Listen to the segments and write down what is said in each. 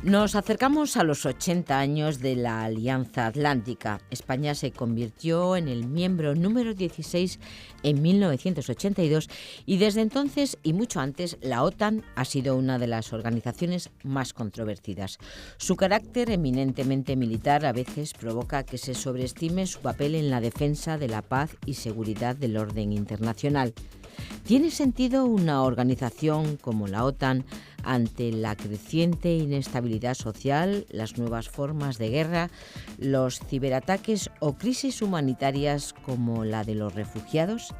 Nos acercamos a los 80 años de la Alianza Atlántica. España se convirtió en el miembro número 16 en 1982 y desde entonces y mucho antes la OTAN ha sido una de las organizaciones más controvertidas. Su carácter eminentemente militar a veces provoca que se sobreestime su papel en la defensa de la paz y seguridad del orden internacional. ¿Tiene sentido una organización como la OTAN ante la creciente inestabilidad social, las nuevas formas de guerra, los ciberataques o crisis humanitarias como la de los refugiados?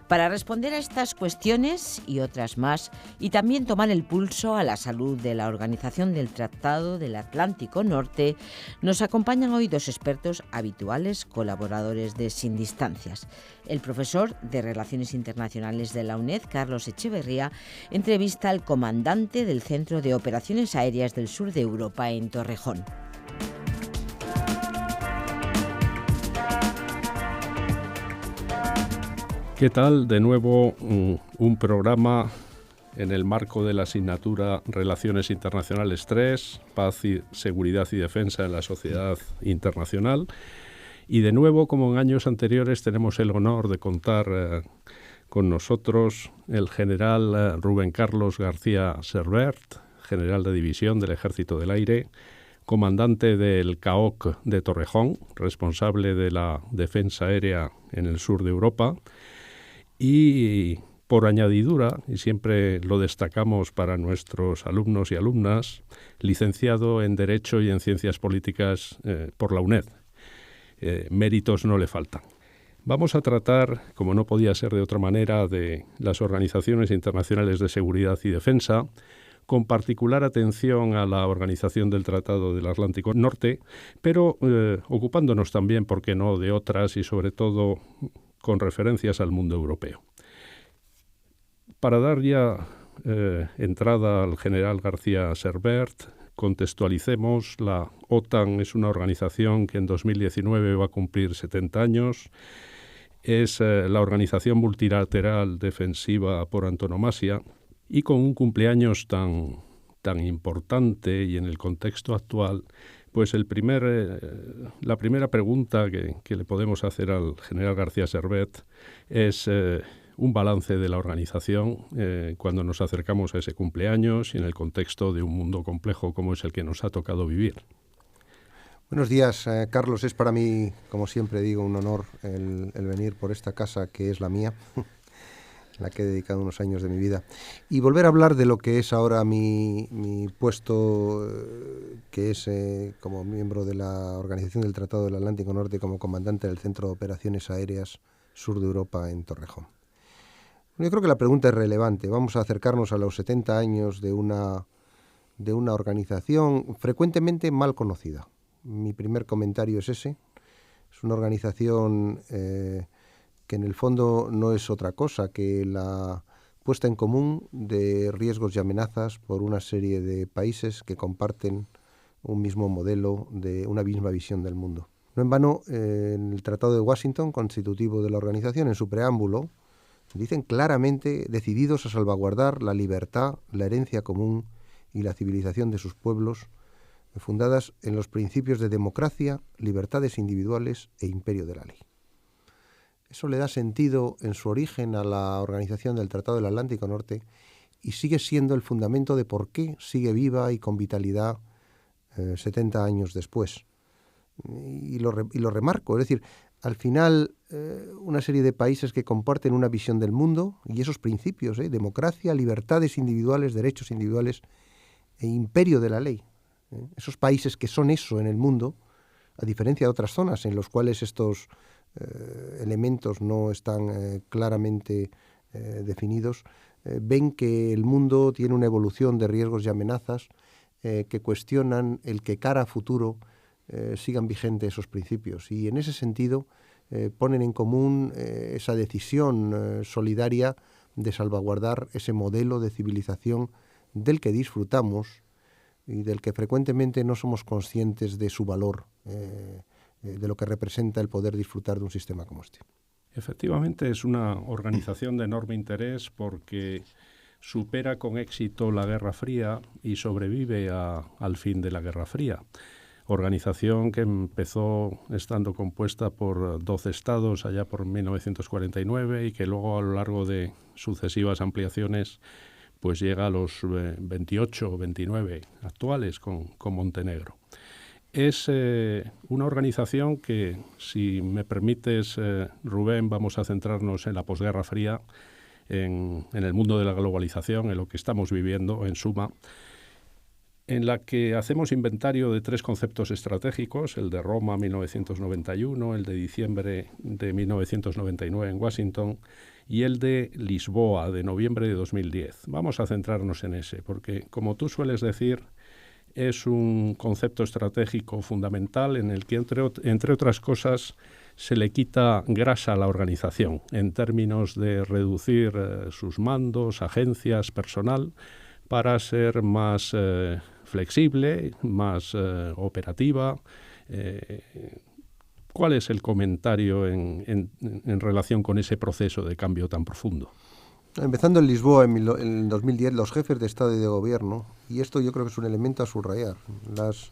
Para responder a estas cuestiones y otras más, y también tomar el pulso a la salud de la Organización del Tratado del Atlántico Norte, nos acompañan hoy dos expertos habituales, colaboradores de Sin Distancias. El profesor de Relaciones Internacionales de la UNED, Carlos Echeverría, entrevista al comandante del Centro de Operaciones Aéreas del Sur de Europa en Torrejón. ¿Qué tal? De nuevo un programa en el marco de la asignatura Relaciones Internacionales 3, Paz, y Seguridad y Defensa en la Sociedad Internacional. Y de nuevo, como en años anteriores, tenemos el honor de contar con nosotros el general Rubén Carlos García Servet, general de división del Ejército del Aire, comandante del CAOC de Torrejón, responsable de la defensa aérea en el sur de Europa, y por añadidura, y siempre lo destacamos para nuestros alumnos y alumnas, licenciado en Derecho y en Ciencias Políticas por la UNED. Méritos no le faltan. Vamos a tratar, como no podía ser de otra manera, de las organizaciones internacionales de seguridad y defensa, con particular atención a la Organización del Tratado del Atlántico Norte, pero ocupándonos también, ¿por qué no?, de otras y sobre todo con referencias al mundo europeo. Para dar ya entrada al general García Servet, contextualicemos. La OTAN es una organización que en 2019 va a cumplir 70 años. Es la organización multilateral defensiva por antonomasia y con un cumpleaños tan importante y en el contexto actual, pues la primera pregunta que le podemos hacer al general García Servet es un balance de la organización cuando nos acercamos a ese cumpleaños y en el contexto de un mundo complejo como es el que nos ha tocado vivir. Buenos días, Carlos. Es para mí, como siempre digo, un honor el venir por esta casa que es la mía, la que he dedicado unos años de mi vida, y volver a hablar de lo que es ahora mi puesto, que es como miembro de la Organización del Tratado del Atlántico Norte, como comandante del Centro de Operaciones Aéreas Sur de Europa en Torrejón. Yo creo que la pregunta es relevante. Vamos a acercarnos a los 70 años de una organización frecuentemente mal conocida. Mi primer comentario es ese. Es una organización que en el fondo no es otra cosa que la puesta en común de riesgos y amenazas por una serie de países que comparten un mismo modelo, de una misma visión del mundo. No en vano, en el Tratado de Washington, constitutivo de la organización, en su preámbulo, dicen claramente decididos a salvaguardar la libertad, la herencia común y la civilización de sus pueblos, fundadas en los principios de democracia, libertades individuales e imperio de la ley. Eso le da sentido en su origen a la Organización del Tratado del Atlántico Norte y sigue siendo el fundamento de por qué sigue viva y con vitalidad 70 años después. Y lo remarco, es decir, al final una serie de países que comparten una visión del mundo y esos principios, democracia, libertades individuales, derechos individuales e imperio de la ley. Esos países que son eso en el mundo, a diferencia de otras zonas en las cuales estos elementos no están claramente definidos, ven que el mundo tiene una evolución de riesgos y amenazas que cuestionan el que cara a futuro sigan vigentes esos principios. Y en ese sentido ponen en común esa decisión solidaria de salvaguardar ese modelo de civilización del que disfrutamos y del que frecuentemente no somos conscientes de su valor, de lo que representa el poder disfrutar de un sistema como este. Efectivamente, es una organización de enorme interés porque supera con éxito la Guerra Fría y sobrevive al fin de la Guerra Fría. Organización que empezó estando compuesta por 12 estados allá por 1949 y que luego a lo largo de sucesivas ampliaciones pues llega a los 28 o 29 actuales con Montenegro. Es una organización que, si me permites, Rubén, vamos a centrarnos en la posguerra fría, en el mundo de la globalización, en lo que estamos viviendo, en suma, en la que hacemos inventario de 3 conceptos estratégicos, el de Roma 1991, el de diciembre de 1999 en Washington y el de Lisboa de noviembre de 2010. Vamos a centrarnos en ese, porque, como tú sueles decir, es un concepto estratégico fundamental en el que, entre otras cosas, se le quita grasa a la organización en términos de reducir sus mandos, agencias, personal, para ser más flexible, más operativa. ¿Cuál es el comentario en relación con ese proceso de cambio tan profundo? Empezando en Lisboa en 2010, los jefes de Estado y de Gobierno, y esto yo creo que es un elemento a subrayar, las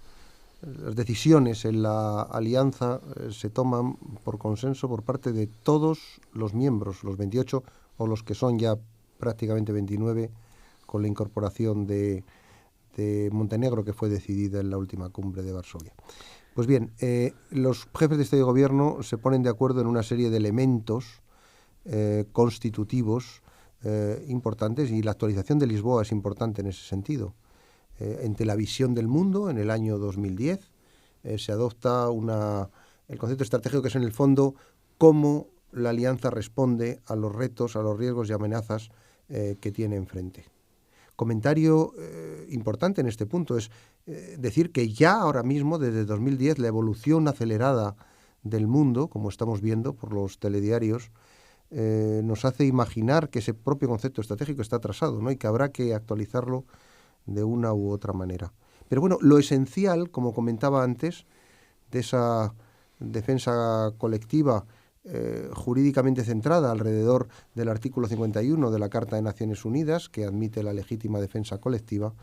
decisiones en la alianza se toman por consenso por parte de todos los miembros, los 28 o los que son ya prácticamente 29, con la incorporación de Montenegro, que fue decidida en la última cumbre de Varsovia. Pues bien, los jefes de Estado y Gobierno se ponen de acuerdo en una serie de elementos constitutivos importantes, y la actualización de Lisboa es importante en ese sentido. Entre la visión del mundo, en el año 2010, se adopta el concepto estratégico, que es en el fondo cómo la alianza responde a los retos, a los riesgos y amenazas que tiene enfrente. Comentario importante en este punto es decir que ya ahora mismo, desde 2010, la evolución acelerada del mundo, como estamos viendo por los telediarios, nos hace imaginar que ese propio concepto estratégico está atrasado, ¿no? Y que habrá que actualizarlo de una u otra manera. Pero bueno, lo esencial, como comentaba antes, de esa defensa colectiva jurídicamente centrada alrededor del artículo 51 de la Carta de Naciones Unidas, que admite la legítima defensa colectiva,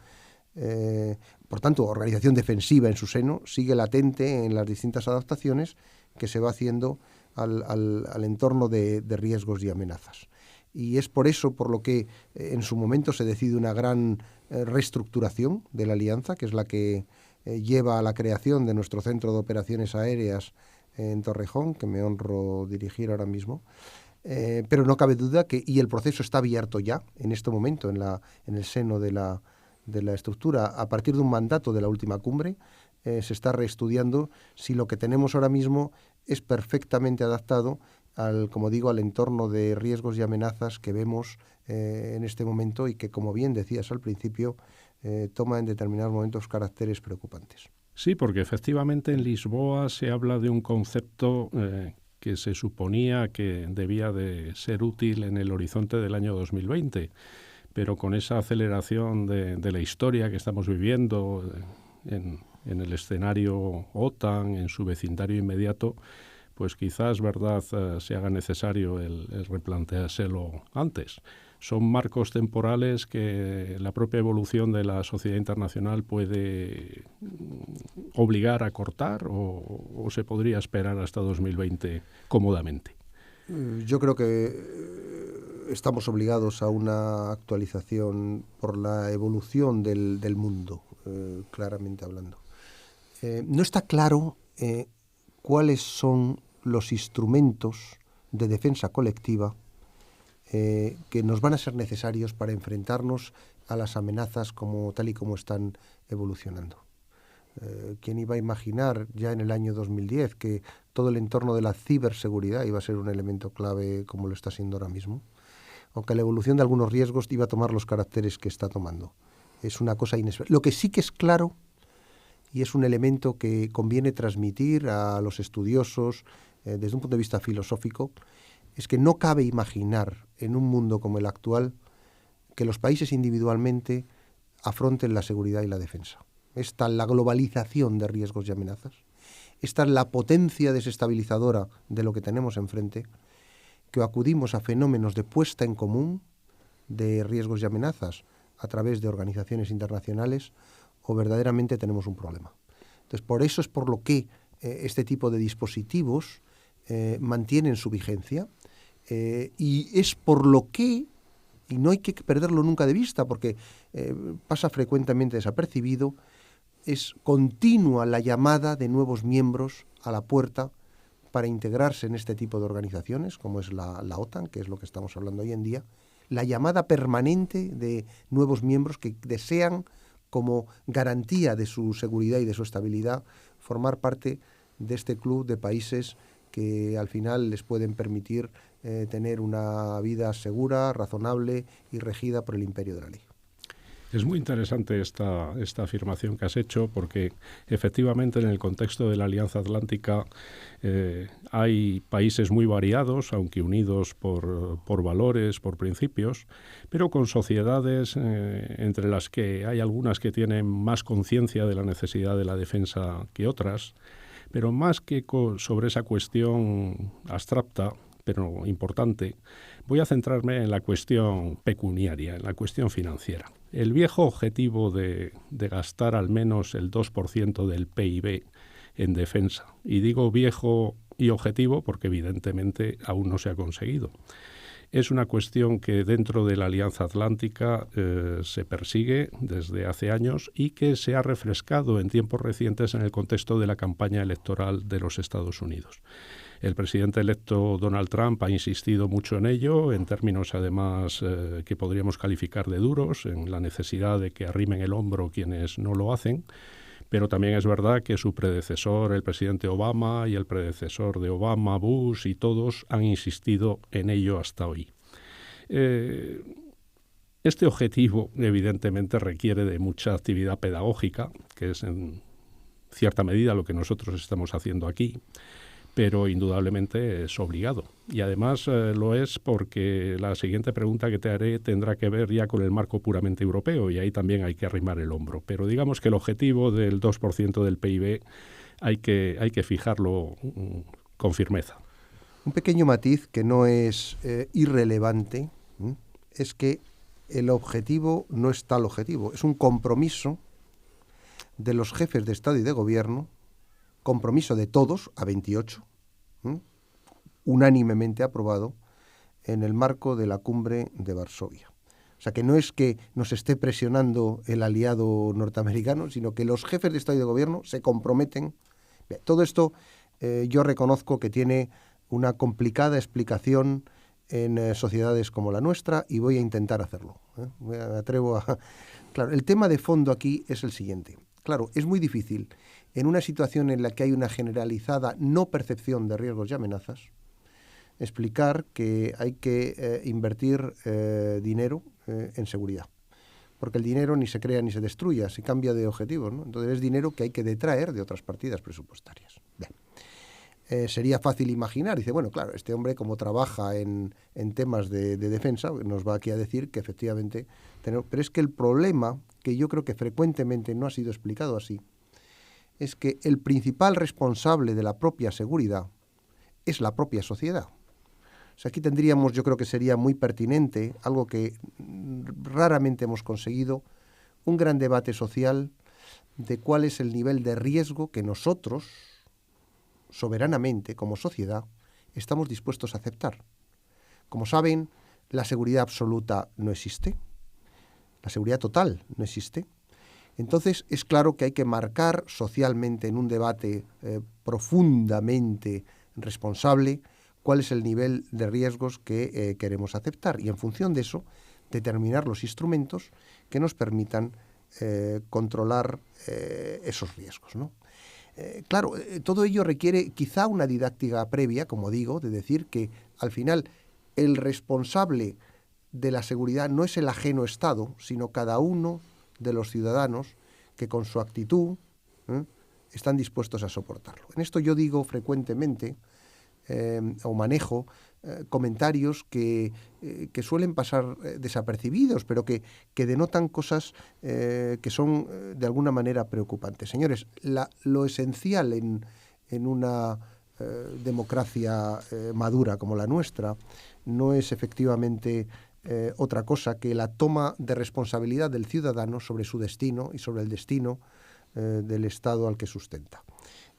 por tanto, organización defensiva en su seno, sigue latente en las distintas adaptaciones que se va haciendo al entorno de riesgos y amenazas. Y es por eso por lo que en su momento se decide una gran reestructuración de la alianza, que es la que lleva a la creación de nuestro Centro de Operaciones Aéreas en Torrejón, que me honro dirigir ahora mismo. Pero no cabe duda que, y el proceso está abierto ya en este momento en el seno de la estructura, a partir de un mandato de la última cumbre, se está reestudiando si lo que tenemos ahora mismo es perfectamente adaptado como digo, al entorno de riesgos y amenazas que vemos en este momento, y que, como bien decías al principio, toma en determinados momentos caracteres preocupantes. Sí, porque efectivamente en Lisboa se habla de un concepto que se suponía que debía de ser útil en el horizonte del año 2020, pero con esa aceleración de la historia que estamos viviendo en el escenario OTAN, en su vecindario inmediato, pues quizás, verdad, se haga necesario el replanteárselo antes. Son marcos temporales que la propia evolución de la sociedad internacional puede obligar a cortar, o se podría esperar hasta 2020 cómodamente. Yo creo que estamos obligados a una actualización por la evolución del mundo, claramente hablando. No está claro cuáles son los instrumentos de defensa colectiva que nos van a ser necesarios para enfrentarnos a las amenazas tal y como están evolucionando. ¿Quién iba a imaginar ya en el año 2010 que todo el entorno de la ciberseguridad iba a ser un elemento clave como lo está siendo ahora mismo? O que la evolución de algunos riesgos iba a tomar los caracteres que está tomando. Es una cosa inesperada. Lo que sí que es claro, y es un elemento que conviene transmitir a los estudiosos desde un punto de vista filosófico, es que no cabe imaginar en un mundo como el actual que los países individualmente afronten la seguridad y la defensa. Es tal la globalización de riesgos y amenazas, es tal la potencia desestabilizadora de lo que tenemos enfrente, que acudimos a fenómenos de puesta en común de riesgos y amenazas a través de organizaciones internacionales, o verdaderamente tenemos un problema. Entonces, por eso es por lo que este tipo de dispositivos mantienen su vigencia, y es por lo que, y no hay que perderlo nunca de vista porque pasa frecuentemente desapercibido, es continua la llamada de nuevos miembros a la puerta para integrarse en este tipo de organizaciones, como es la OTAN, que es lo que estamos hablando hoy en día, la llamada permanente de nuevos miembros que desean, como garantía de su seguridad y de su estabilidad, formar parte de este club de países que al final les pueden permitir tener una vida segura, razonable y regida por el imperio de la ley. Es muy interesante esta afirmación que has hecho, porque efectivamente en el contexto de la Alianza Atlántica hay países muy variados, aunque unidos por valores, por principios, pero con sociedades entre las que hay algunas que tienen más conciencia de la necesidad de la defensa que otras, pero más que sobre esa cuestión abstracta, pero importante, voy a centrarme en la cuestión pecuniaria, en la cuestión financiera. El viejo objetivo de gastar al menos el 2% del PIB en defensa, y digo viejo y objetivo porque evidentemente aún no se ha conseguido. Es una cuestión que dentro de la Alianza Atlántica se persigue desde hace años y que se ha refrescado en tiempos recientes en el contexto de la campaña electoral de los Estados Unidos. El presidente electo Donald Trump ha insistido mucho en ello, en términos además que podríamos calificar de duros, en la necesidad de que arrimen el hombro quienes no lo hacen, pero también es verdad que su predecesor, el presidente Obama, y el predecesor de Obama, Bush, y todos han insistido en ello hasta hoy. Este objetivo evidentemente requiere de mucha actividad pedagógica, que es en cierta medida lo que nosotros estamos haciendo aquí, pero indudablemente es obligado. Y además lo es porque la siguiente pregunta que te haré tendrá que ver ya con el marco puramente europeo, y ahí también hay que arrimar el hombro. Pero digamos que el objetivo del 2% del PIB hay que fijarlo con firmeza. Un pequeño matiz que no es irrelevante es que el objetivo no es tal objetivo, es un compromiso de los jefes de Estado y de Gobierno, compromiso de todos, a 28, unánimemente aprobado en el marco de la cumbre de Varsovia. O sea, que no es que nos esté presionando el aliado norteamericano, sino que los jefes de Estado y de Gobierno se comprometen. Bien, todo esto yo reconozco que tiene una complicada explicación en sociedades como la nuestra, y voy a intentar hacerlo. Me atrevo a... Claro, el tema de fondo aquí es el siguiente. Claro, es muy difícil, en una situación en la que hay una generalizada no percepción de riesgos y amenazas, explicar que hay que invertir dinero en seguridad. Porque el dinero ni se crea ni se destruye, se cambia de objetivos, ¿no? Entonces es dinero que hay que detraer de otras partidas presupuestarias. Bien. Sería fácil imaginar, dice, bueno, claro, este hombre como trabaja en temas de defensa, nos va aquí a decir que efectivamente tenemos... Pero es que el problema, que yo creo que frecuentemente no ha sido explicado así, es que el principal responsable de la propia seguridad es la propia sociedad. O sea, aquí tendríamos, yo creo que sería muy pertinente, algo que raramente hemos conseguido, un gran debate social de cuál es el nivel de riesgo que nosotros, soberanamente, como sociedad, estamos dispuestos a aceptar. Como saben, la seguridad absoluta no existe, la seguridad total no existe. Entonces, es claro que hay que marcar socialmente en un debate profundamente responsable cuál es el nivel de riesgos que queremos aceptar, y en función de eso, determinar los instrumentos que nos permitan controlar esos riesgos, ¿no? Claro, todo ello requiere quizá una didáctica previa, como digo, de decir que al final el responsable de la seguridad no es el ajeno Estado, sino cada uno de los ciudadanos que con su actitud están dispuestos a soportarlo. En esto yo digo frecuentemente o manejo comentarios que suelen pasar desapercibidos, pero que denotan cosas que son de alguna manera preocupantes. Señores, lo esencial en una democracia madura como la nuestra no es efectivamente otra cosa que la toma de responsabilidad del ciudadano sobre su destino y sobre el destino del Estado al que sustenta.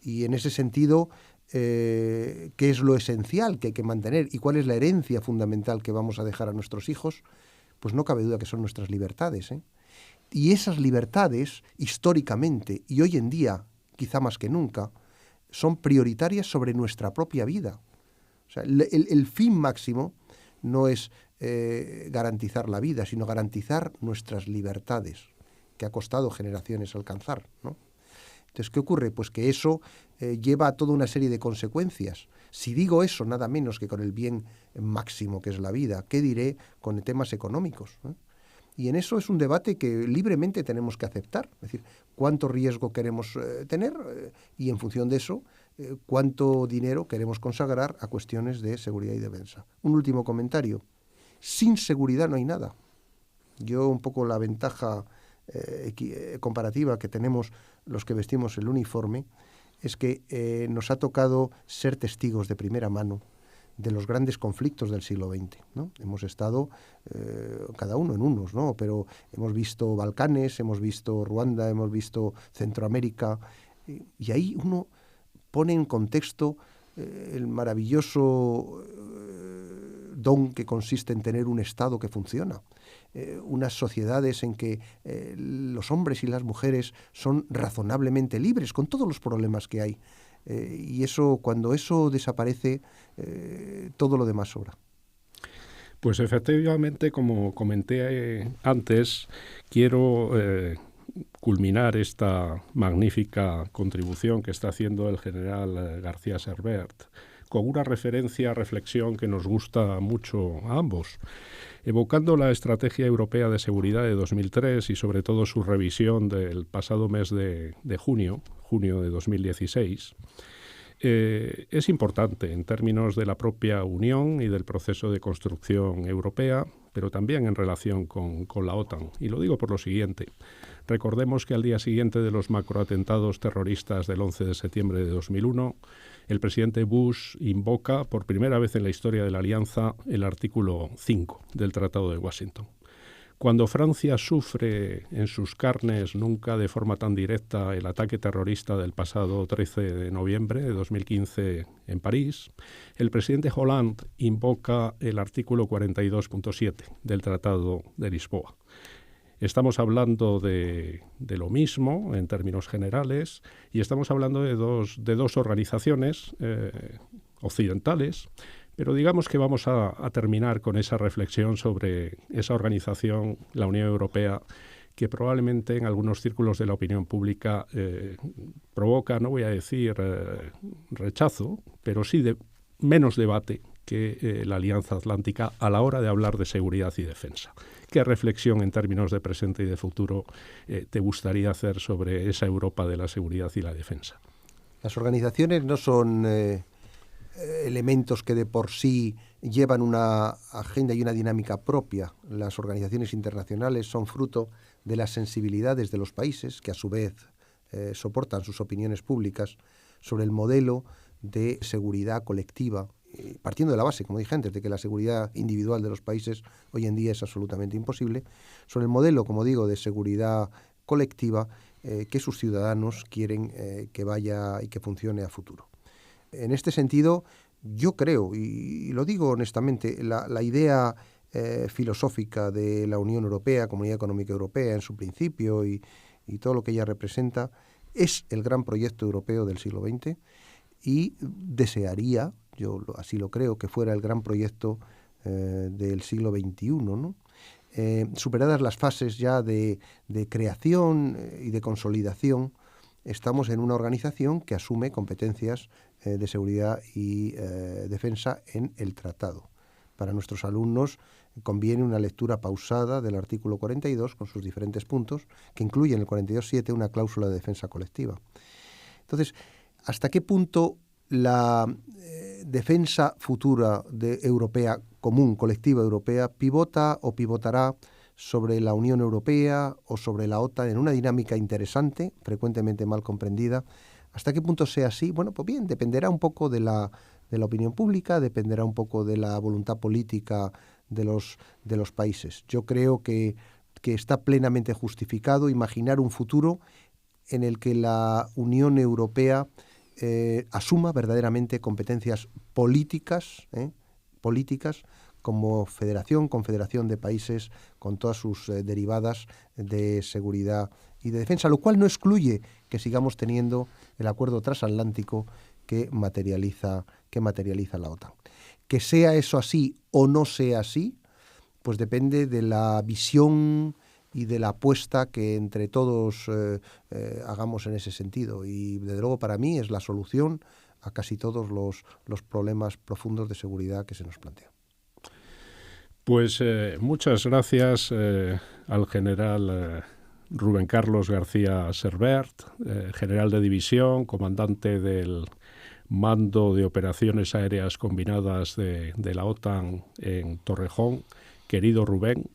Y en ese sentido, ¿qué es lo esencial que hay que mantener y cuál es la herencia fundamental que vamos a dejar a nuestros hijos? Pues no cabe duda que son nuestras libertades, ¿eh? Y esas libertades, históricamente y hoy en día, quizá más que nunca, son prioritarias sobre nuestra propia vida. O sea, el fin máximo no es garantizar la vida, sino garantizar nuestras libertades, que ha costado generaciones alcanzar, ¿no? Entonces, ¿qué ocurre? Pues que eso lleva a toda una serie de consecuencias. Si digo eso, nada menos que con el bien máximo que es la vida, ¿qué diré con temas económicos, ¿eh? Y en eso es un debate que libremente tenemos que aceptar. Es decir, cuánto riesgo queremos tener y en función de eso, cuánto dinero queremos consagrar a cuestiones de seguridad y defensa. Un último comentario. Sin seguridad no hay nada. Yo un poco la ventaja comparativa que tenemos los que vestimos el uniforme es que nos ha tocado ser testigos de primera mano de los grandes conflictos del siglo XX, ¿no? Hemos estado cada uno en unos, ¿no? Pero hemos visto Balcanes, hemos visto Ruanda, hemos visto Centroamérica, y ahí uno pone en contexto el maravilloso don que consiste en tener un Estado que funciona, unas sociedades en que los hombres y las mujeres son razonablemente libres, con todos los problemas que hay. Y eso, cuando eso desaparece, todo lo demás sobra. Pues efectivamente, como comenté antes, quiero culminar esta magnífica contribución que está haciendo el general García Servet con una reflexión que nos gusta mucho a ambos, evocando la Estrategia Europea de Seguridad de 2003 y sobre todo su revisión del pasado mes de junio de 2016. Es importante en términos de la propia Unión y del proceso de construcción europea, pero también en relación con la OTAN. Y lo digo por lo siguiente. Recordemos que al día siguiente de los macroatentados terroristas del 11 de septiembre de 2001, el presidente Bush invoca por primera vez en la historia de la Alianza el artículo 5 del Tratado de Washington. Cuando Francia sufre en sus carnes, nunca de forma tan directa, el ataque terrorista del pasado 13 de noviembre de 2015 en París, el presidente Hollande invoca el artículo 42.7 del Tratado de Lisboa. Estamos hablando de lo mismo en términos generales y estamos hablando de dos organizaciones occidentales. Pero digamos que vamos a terminar con esa reflexión sobre esa organización, la Unión Europea, que probablemente en algunos círculos de la opinión pública provoca, no voy a decir rechazo, pero sí menos debate que la Alianza Atlántica a la hora de hablar de seguridad y defensa. ¿Qué reflexión en términos de presente y de futuro te gustaría hacer sobre esa Europa de la seguridad y la defensa? Las organizaciones no son elementos que de por sí llevan una agenda y una dinámica propia. Las organizaciones internacionales son fruto de las sensibilidades de los países, que a su vez soportan sus opiniones públicas sobre el modelo de seguridad colectiva, partiendo de la base, como dije antes, de que la seguridad individual de los países hoy en día es absolutamente imposible, sobre el modelo, como digo, de seguridad colectiva que sus ciudadanos quieren que vaya y que funcione a futuro. En este sentido, yo creo, y lo digo honestamente, la idea filosófica de la Unión Europea, Comunidad Económica Europea en su principio y todo lo que ella representa, es el gran proyecto europeo del siglo XX y desearía, yo así lo creo, que fuera el gran proyecto del siglo XXI, ¿no? Superadas las fases ya de creación y de consolidación, estamos en una organización que asume competencias de seguridad y defensa en el tratado. Para nuestros alumnos conviene una lectura pausada del artículo 42 con sus diferentes puntos, que incluye en el 42.7 una cláusula de defensa colectiva. Entonces, ¿hasta qué punto la defensa futura europea común, colectiva europea, pivota o pivotará sobre la Unión Europea o sobre la OTAN en una dinámica interesante, frecuentemente mal comprendida? ¿Hasta qué punto sea así? Bueno, pues bien, dependerá un poco de la opinión pública, dependerá un poco de la voluntad política los países. Yo creo que está plenamente justificado imaginar un futuro en el que la Unión Europea asuma verdaderamente competencias políticas como confederación de países con todas sus derivadas de seguridad y de defensa, lo cual no excluye que sigamos teniendo el acuerdo transatlántico que materializa la OTAN. Que sea eso así o no sea así, pues depende de la visión y de la apuesta que entre todos hagamos en ese sentido. Y desde luego para mí es la solución a casi todos los problemas profundos de seguridad que se nos plantean. Pues muchas gracias al general Rubén Carlos García Servet, general de división, comandante del Mando de Operaciones Aéreas Combinadas de la OTAN en Torrejón. Querido Rubén,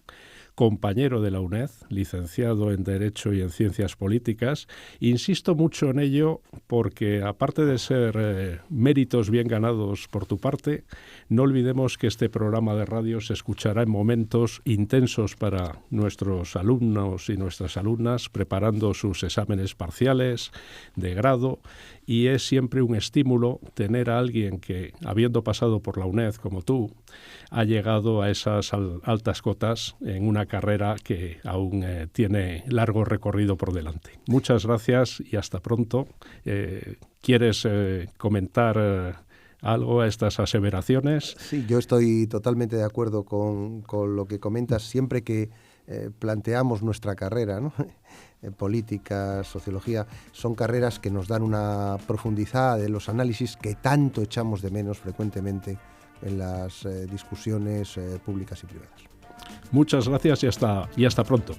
compañero de la UNED, licenciado en Derecho y en Ciencias Políticas. Insisto mucho en ello porque, aparte de ser méritos bien ganados por tu parte, no olvidemos que este programa de radio se escuchará en momentos intensos para nuestros alumnos y nuestras alumnas, preparando sus exámenes parciales de grado, y es siempre un estímulo tener a alguien que, habiendo pasado por la UNED como tú, ha llegado a esas altas cotas en una carrera que aún tiene largo recorrido por delante. Muchas gracias y hasta pronto. ¿Quieres comentar algo a estas aseveraciones? Sí, yo estoy totalmente de acuerdo con lo que comentas. Siempre que planteamos nuestra carrera, ¿no? Política, sociología, son carreras que nos dan una profundidad de los análisis que tanto echamos de menos frecuentemente en las discusiones públicas y privadas. Muchas gracias y hasta pronto.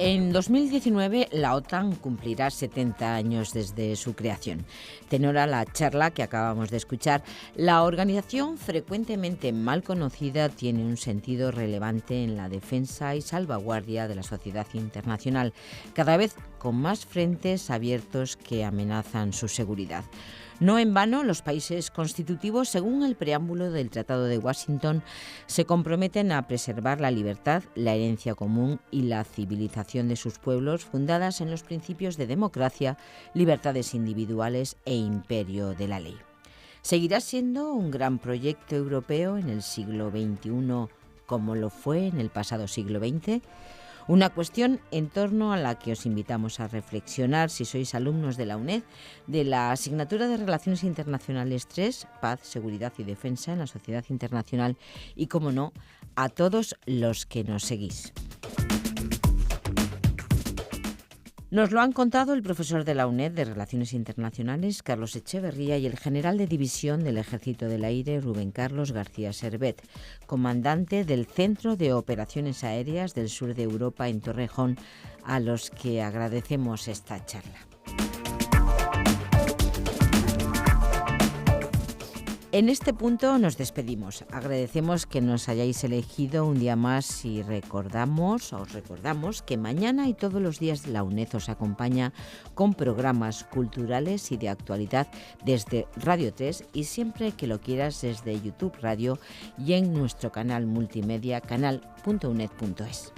En 2019 la OTAN cumplirá 70 años desde su creación. Tenor a la charla que acabamos de escuchar, la organización, frecuentemente mal conocida, tiene un sentido relevante en la defensa y salvaguardia de la sociedad internacional, cada vez con más frentes abiertos que amenazan su seguridad. No en vano, los países constitutivos, según el preámbulo del Tratado de Washington, se comprometen a preservar la libertad, la herencia común y la civilización de sus pueblos, fundadas en los principios de democracia, libertades individuales e imperio de la ley. Seguirá siendo un gran proyecto europeo en el siglo XXI como lo fue en el pasado siglo XX. Una cuestión en torno a la que os invitamos a reflexionar si sois alumnos de la UNED, de la asignatura de Relaciones Internacionales 3, Paz, Seguridad y Defensa en la Sociedad Internacional, y, como no, a todos los que nos seguís. Nos lo han contado el profesor de la UNED de Relaciones Internacionales, Carlos Echeverría, y el general de división del Ejército del Aire, Rubén Carlos García Servet, comandante del Centro de Operaciones Aéreas del Sur de Europa en Torrejón, a los que agradecemos esta charla. En este punto nos despedimos. Agradecemos que nos hayáis elegido un día más y os recordamos que mañana y todos los días la UNED os acompaña con programas culturales y de actualidad desde Radio 3 y siempre que lo quieras desde YouTube Radio y en nuestro canal multimedia canal.uned.es.